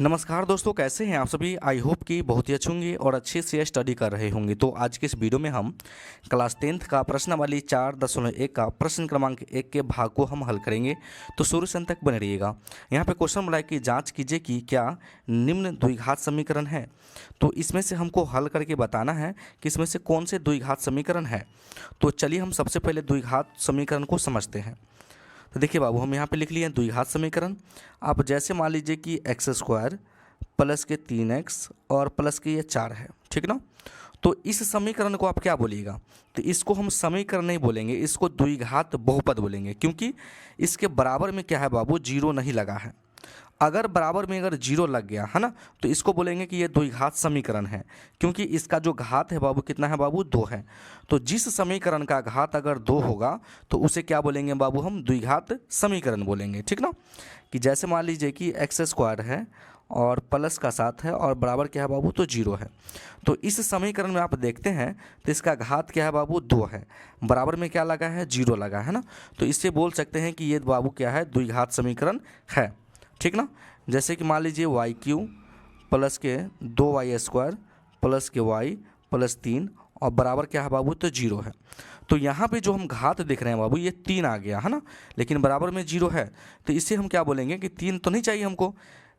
नमस्कार दोस्तों, कैसे हैं आप सभी। आई होप कि बहुत ही अच्छे होंगे और अच्छे से स्टडी कर रहे होंगे। तो आज के इस वीडियो में हम क्लास 10th का प्रश्नावली 4.1 का प्रश्न क्रमांक 1 के भाग को हम हल करेंगे। तो शुरू से अंत तक बने रहिएगा। यहाँ पे क्वेश्चन बोला है कि जांच कीजिए कि क्या निम्न द्विघात समीकरण है। तो इसमें से हमको हल करके बताना है कि इसमें से कौन से द्विघात समीकरण है। तो चलिए हम सबसे पहले द्विघात समीकरण को समझते हैं। तो देखिए बाबू, हम यहाँ पे लिख लिए हैं द्विघात समीकरण। आप जैसे मान लीजिए कि एक्स स्क्वायर प्लस के 3x और प्लस के ये 4 है, ठीक ना। तो इस समीकरण को आप क्या बोलिएगा, तो इसको हम समीकरण नहीं बोलेंगे, इसको द्विघात बहुपद बोलेंगे, क्योंकि इसके बराबर में क्या है बाबू, जीरो नहीं लगा है। अगर बराबर में अगर जीरो लग गया है ना, तो इसको बोलेंगे कि ये द्विघात समीकरण है, क्योंकि इसका जो घात है बाबू कितना है बाबू, 2 है। तो जिस समीकरण का घात अगर 2 होगा तो उसे क्या बोलेंगे बाबू, हम द्विघात समीकरण बोलेंगे, ठीक ना। कि जैसे मान लीजिए कि एक्स स्क्वायर है और प्लस का 7 है और बराबर क्या है बाबू, तो 0 है। तो इस समीकरण में आप देखते हैं तो इसका घात क्या है बाबू, 2 है, बराबर में क्या लगा है, 0 लगा है ना। तो इससे बोल सकते हैं कि ये बाबू क्या है, द्विघात समीकरण है, ठीक ना। जैसे कि मान लीजिए वाई क्यू प्लस के 2y² प्लस के y प्लस 3 और बराबर क्या है बाबू, तो 0 है। तो यहाँ पे जो हम घात देख रहे हैं बाबू, ये 3 आ गया है ना, लेकिन बराबर में 0 है। तो इससे हम क्या बोलेंगे कि 3 तो नहीं चाहिए हमको।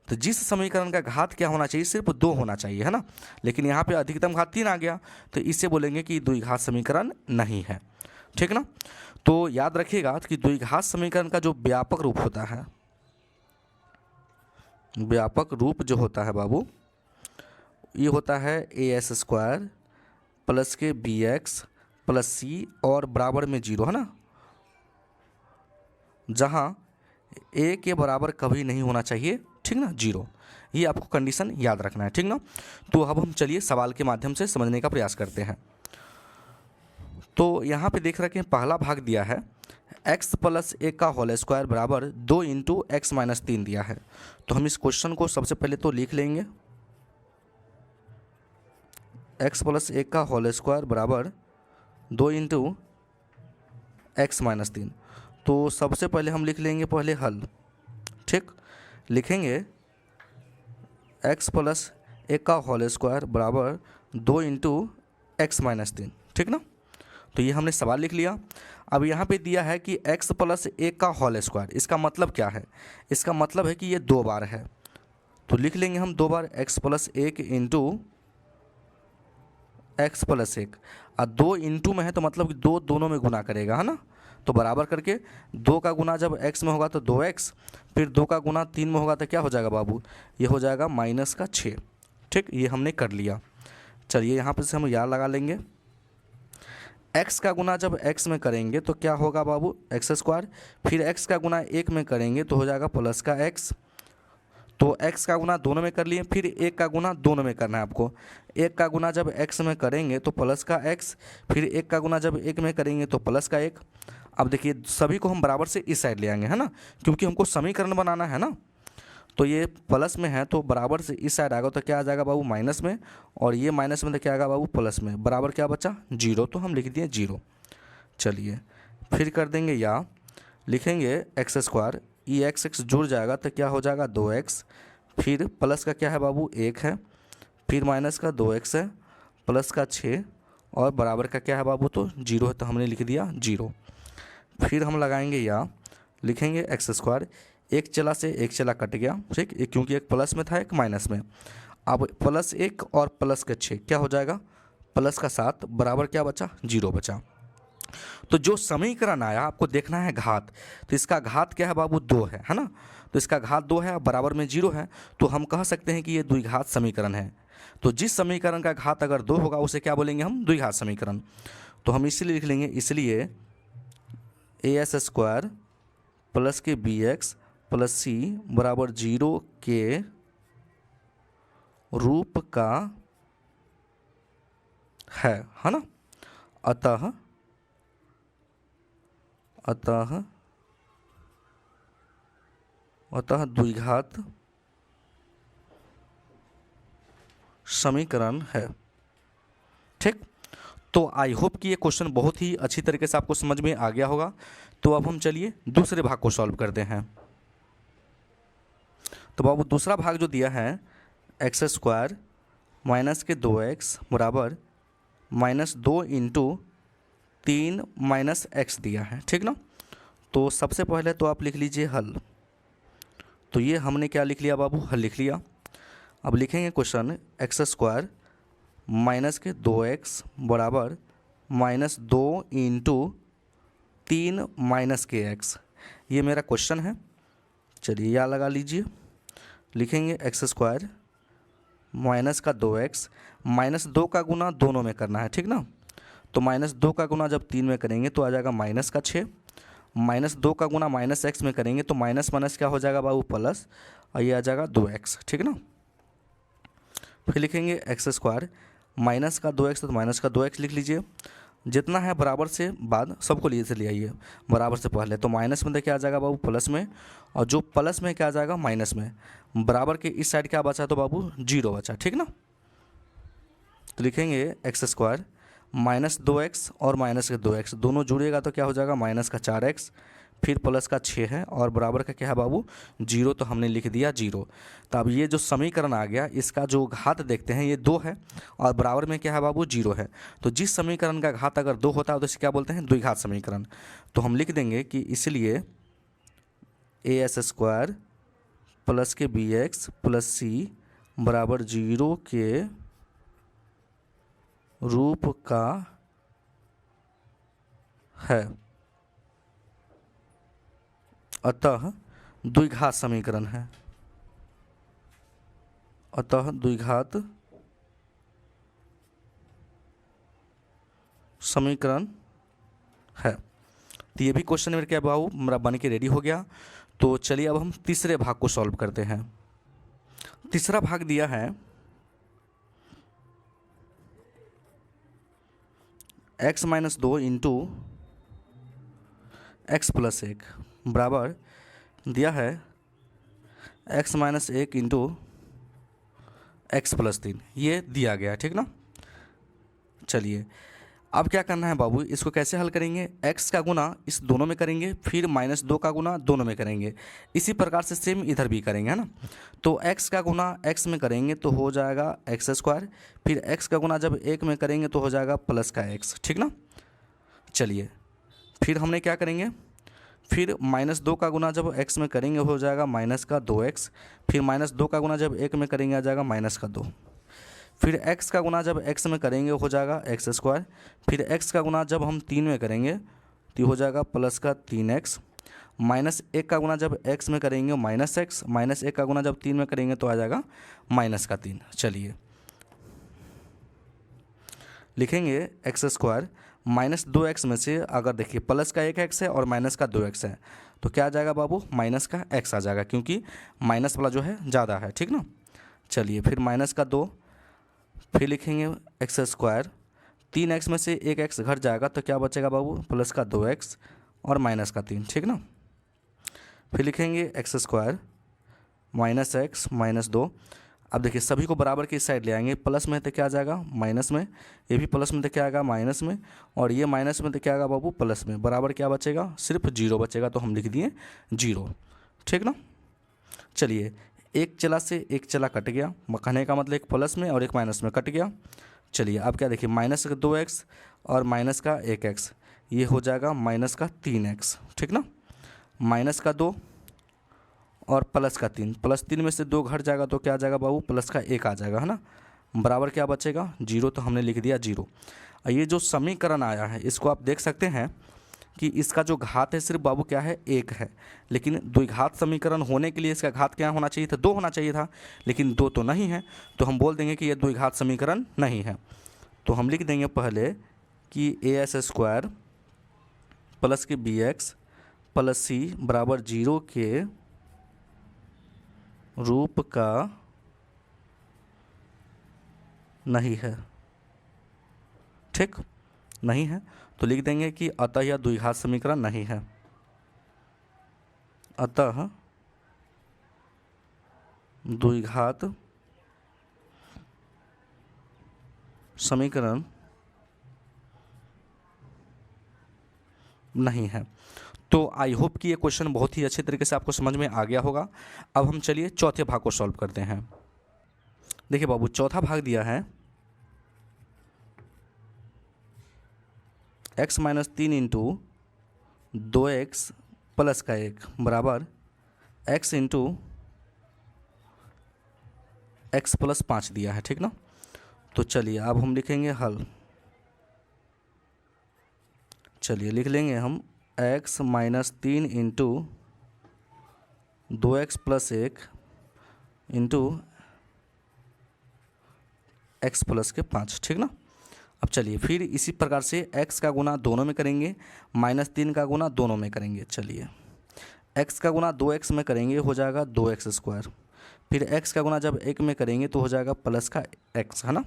तो जिस समीकरण का घात क्या होना चाहिए, सिर्फ 2 होना चाहिए, है ना। लेकिन यहाँ पे अधिकतम घात 3 आ गया, तो इससे बोलेंगे कि द्विघात समीकरण नहीं है, ठीक ना। तो याद रखिएगा कि द्विघात समीकरण का जो व्यापक रूप होता है, व्यापक रूप जो होता है बाबू, ये होता है a² प्लस के bx प्लस c और बराबर में 0, है ना। जहाँ a के बराबर कभी नहीं होना चाहिए, ठीक ना, 0। ये आपको कंडीशन याद रखना है, ठीक ना। तो अब हम चलिए सवाल के माध्यम से समझने का प्रयास करते हैं। तो यहाँ पे देख रखे हैं, पहला भाग दिया है x प्लस 1 का होल स्क्वायर बराबर 2 इंटू एक्स माइनस 3 दिया है। तो हम इस क्वेश्चन को सबसे पहले तो लिख लेंगे, x प्लस 1 का होल स्क्वायर बराबर 2 इंटू एक्स माइनस 3। तो सबसे पहले हम लिख लेंगे पहले हल, ठीक। लिखेंगे x प्लस 1 का होल स्क्वायर बराबर 2 इंटू एक्स माइनस 3, ठीक ना। तो ये हमने सवाल लिख लिया। अब यहाँ पे दिया है कि x प्लस 1 का होल स्क्वायर, इसका मतलब क्या है, इसका मतलब है कि ये 2 बार है। तो लिख लेंगे हम 2 बार x plus 1 into x plus 1, और 2 इंटू में है तो मतलब कि 2 दोनों में गुना करेगा, है ना। तो बराबर करके 2 का गुना जब x में होगा तो 2x, फिर 2 का गुना 3 में होगा तो क्या हो जाएगा बाबू, ये हो जाएगा माइनस का 6, ठीक। ये हमने कर लिया। चलिए यहाँ पर से हम याद लगा लेंगे, x का गुना जब x में करेंगे तो क्या होगा बाबू, एक्स स्क्वायर, फिर x का गुना 1 में करेंगे तो हो जाएगा प्लस का x। तो x का गुना दोनों में कर लिए, फिर 1 का गुना दोनों में करना है आपको। 1 का गुना जब x में करेंगे तो प्लस का x, फिर 1 का गुना जब 1 में करेंगे तो प्लस का 1। अब देखिए सभी को हम बराबर से इस साइड ले आएंगे, है ना, क्योंकि हमको समीकरण बनाना है ना। तो ये प्लस में है तो बराबर से इस साइड आएगा तो क्या आ जाएगा बाबू, माइनस में, और ये माइनस में तो क्या आएगा बाबू, प्लस में। बराबर क्या बचा, 0, तो हम लिख दिए 0। चलिए फिर कर देंगे या लिखेंगे एक्स स्क्वायर, ये x जुड़ जाएगा तो क्या हो जाएगा 2x, फिर प्लस का क्या है बाबू 1 है, फिर माइनस का 2x है, प्लस का 6 और बराबर का क्या है बाबू, तो 0 है, तो हमने लिख दिया 0। फिर हम लगाएंगे या लिखेंगे एक्स स्क्वायर, एक चला से एक चला कट गया, ठीक, क्योंकि एक प्लस में था एक माइनस में। अब प्लस 1 और प्लस का 6 क्या हो जाएगा, प्लस का 7 बराबर क्या बचा, 0 बचा। तो जो समीकरण आया आपको देखना है घात, तो इसका घात क्या है बाबू, 2 है ना। तो इसका घात 2 है, बराबर में 0 है, तो हम कह सकते हैं कि ये द्विघात समीकरण है। तो जिस समीकरण का घात अगर 2 होगा उसे क्या बोलेंगे हम, द्विघात समीकरण। तो हम इसलिए लिख लेंगे, इसलिए a² प्लस के bx प्लस c बराबर 0 के रूप का है ना। अतः द्विघात समीकरण है, ठीक। तो आई होप कि ये क्वेश्चन बहुत ही अच्छी तरीके से आपको समझ में आ गया होगा। तो अब हम चलिए दूसरे भाग को सॉल्व करते हैं। तो बाबू दूसरा भाग जो दिया है एक्स स्क्वायर माइनस के 2x बराबर -2 इंटू 3 माइनस एक्स दिया है, ठीक ना। तो सबसे पहले तो आप लिख लीजिए हल। तो ये हमने क्या लिख लिया बाबू, हल लिख लिया। अब लिखेंगे क्वेश्चन एक्स स्क्वायर माइनस के 2x बराबर -2 इंटू 3 माइनस के एक्स, ये मेरा क्वेश्चन है। चलिए यहाँ लगा लीजिए, लिखेंगे एक्स स्क्वायर माइनस का 2x, -2 का गुना दोनों में करना है, ठीक ना। तो -2 का गुना जब 3 में करेंगे तो आ जाएगा -6, -2 का गुना -x में करेंगे तो माइनस माइनस क्या हो जाएगा बाबू प्लस, और ये आ जाएगा 2x, ठीक ना। फिर लिखेंगे एक्स स्क्वायर माइनस का 2x, तो माइनस का 2x लिख लीजिए। जितना है बराबर से बाद सबको लिए से ले आइए, बराबर से पहले तो माइनस में देखिए आ जाएगा बाबू प्लस में, और जो प्लस में क्या आ जाएगा माइनस में। बराबर के इस साइड क्या बचा तो बाबू 0 बचा, ठीक ना। तो लिखेंगे एक्स स्क्वायर -2x और माइनस के 2x दोनों जुड़ेगा तो क्या हो जाएगा माइनस का 4x, फिर प्लस का 6 है और बराबर का क्या है बाबू 0, तो हमने लिख दिया 0। तो अब ये जो समीकरण आ गया इसका जो घात देखते हैं ये 2 है और बराबर में क्या है बाबू 0 है। तो जिस समीकरण का घात अगर 2 होता है तो इसे क्या बोलते हैं द्विघात समीकरण। तो हम लिख देंगे कि इसलिए as स्क्वायर प्लस के bx प्लस सी बराबर 0 के रूप का है, अतः द्विघात समीकरण है, अतः द्विघात समीकरण है। तो ये भी क्वेश्चन मेरे क्या बाबू मेरा बन के रेडी हो गया। तो चलिए अब हम तीसरे भाग को सॉल्व करते हैं। तीसरा भाग दिया है x-2 इंटू एक्स प्लस 1 बराबर दिया है x-1 इंटू एक्स प्लस 3, ये दिया गया, ठीक ना। चलिए अब क्या करना है बाबू, इसको कैसे हल करेंगे, x का गुना इस दोनों में करेंगे, फिर -2 का गुना दोनों में करेंगे, इसी प्रकार से सेम इधर भी करेंगे, है ना। तो x का गुना x में करेंगे तो हो जाएगा एक्स स्क्वायर, फिर x का गुना जब 1 में करेंगे तो हो जाएगा प्लस का x, ठीक ना। चलिए फिर हमने क्या करेंगे, फिर -2 का गुना जब x में करेंगे हो जाएगा माइनस का 2x, फिर -2 का गुना जब 1 में करेंगे आ जाएगा माइनस का 2, फिर x का गुना जब x में करेंगे हो जाएगा एक्स स्क्वायर, फिर x का गुना जब हम 3 में करेंगे तो हो जाएगा प्लस का 3x, -1 का गुना जब x में करेंगे -x, -1 का गुना जब 3 में करेंगे तो आ जाएगा माइनस का 3। चलिए लिखेंगे एक्स स्क्वायर -2x में से अगर देखिए प्लस का 1x है और माइनस का 2x है तो क्या आ जाएगा बाबू माइनस का x आ जाएगा, क्योंकि माइनस वाला जो है ज़्यादा है, ठीक ना। चलिए फिर माइनस का 2, फिर लिखेंगे एक्स स्क्वायर 3x में से 1x घट जाएगा तो क्या बचेगा बाबू प्लस का 2x और माइनस का 3, ठीक ना। फिर लिखेंगे एक्स स्क्वायर -x -2, अब देखिए सभी को बराबर की साइड ले आएंगे, प्लस में तो क्या आ जाएगा माइनस में, ये भी प्लस में तो क्या आएगा माइनस में, और ये माइनस में तो क्या आएगा बाबू प्लस में, बराबर क्या बचेगा सिर्फ 0 बचेगा, तो हम लिख दिए 0, ठीक ना। चलिए एक चला से एक चला कट गया, कहने का मतलब एक प्लस में और एक माइनस में कट गया। चलिए अब क्या देखिए माइनस का 2x और माइनस का 1x, ये हो जाएगा माइनस का 3x, ठीक ना। माइनस का 2 और प्लस का 3, प्लस 3 में से 2 घट जाएगा तो क्या आ जाएगा बाबू प्लस का 1 आ जाएगा, है ना। बराबर क्या बचेगा 0, तो हमने लिख दिया 0। ये जो समीकरण आया है इसको आप देख सकते हैं कि इसका जो घात है सिर्फ बाबू क्या है 1 है, लेकिन द्विघात समीकरण होने के लिए इसका घात क्या होना चाहिए था 2 होना चाहिए था, लेकिन 2 तो नहीं है, तो हम बोल देंगे कि ये द्विघात समीकरण नहीं है। तो हम लिख देंगे पहले कि as स्क्वायर प्लस के bx प्लस सी बराबर 0 के रूप का नहीं है, ठीक नहीं है, तो लिख देंगे कि अतः यह द्विघात समीकरण नहीं है, अतः द्विघात समीकरण नहीं है। तो आई होप कि ये क्वेश्चन बहुत ही अच्छे तरीके से आपको समझ में आ गया होगा। अब हम चलिए चौथे भाग को सॉल्व करते हैं। देखिए बाबू, चौथा भाग दिया है x minus 3 into 2x plus का 1 बराबर x इंटू x प्लस 5 दिया है, ठीक ना। तो चलिए अब हम लिखेंगे हल। चलिए लिख लेंगे हम x minus 3 into 2x plus 1 into x plus के 5, ठीक ना। अब चलिए फिर इसी प्रकार से x का गुना दोनों में करेंगे, माइनस 3 का गुना दोनों में करेंगे। चलिए x का गुना 2x में करेंगे हो जाएगा 2x स्क्वायर, फिर x का गुना जब 1 में करेंगे तो हो जाएगा प्लस का x, है ना।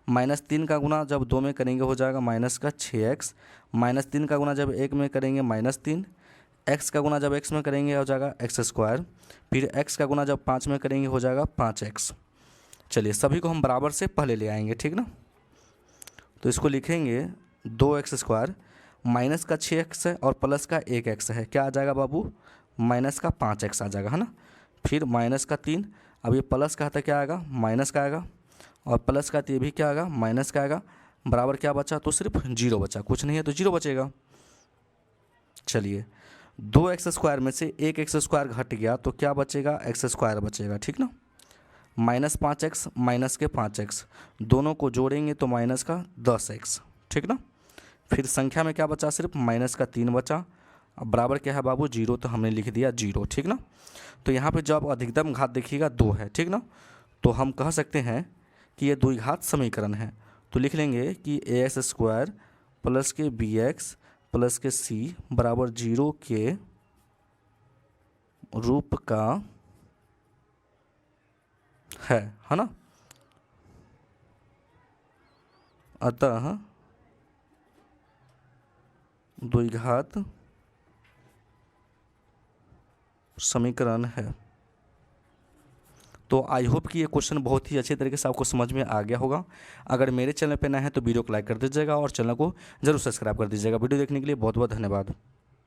माइनस 3 का गुना जब 2 में करेंगे हो जाएगा माइनस का 6x, माइनस 3 का गुना जब 1 में करेंगे माइनस 3, x का गुना जब x में करेंगे हो जाएगा x स्क्वायर, फिर x का गुना जब 5 में करेंगे हो जाएगा 5x। चलिए सभी को हम बराबर से पहले ले आएंगे, ठीक ना। तो इसको लिखेंगे 2x स्क्वायर, माइनस का 6x है और प्लस का 1x है, क्या आ जाएगा बाबू, माइनस का 5x आ जाएगा, है ना। फिर माइनस का 3, अब ये प्लस का था क्या आएगा, माइनस का आएगा, और प्लस का तो ये भी क्या आएगा, माइनस का आएगा, बराबर क्या बचा, तो सिर्फ 0 बचा, कुछ नहीं है तो 0 बचेगा। चलिए 2x स्क्वायर में से 1x स्क्वायर घट गया तो क्या बचेगा, x स्क्वायर बचेगा, ठीक ना। माइनस 5x माइनस के 5x दोनों को जोड़ेंगे तो माइनस का 10x, ठीक ना। फिर संख्या में क्या बचा, सिर्फ माइनस का 3 बचा। अब बराबर क्या है बाबू, 0, तो हमने लिख दिया 0, ठीक ना। तो यहाँ पे जब अधिकतम घात देखिएगा 2 है, ठीक ना। तो हम कह सकते हैं कि ये द्विघात समीकरण है। तो लिख लेंगे कि ax स्क्वायर प्लस के bx प्लस के c बराबर 0 के रूप का है ना। अतः द्विघात समीकरण है। तो आई होप कि ये क्वेश्चन बहुत ही अच्छे तरीके से आपको समझ में आ गया होगा। अगर मेरे चैनल पे नए हैं तो वीडियो को लाइक कर दीजिएगा और चैनल को जरूर सब्सक्राइब कर दीजिएगा। वीडियो देखने के लिए बहुत बहुत धन्यवाद।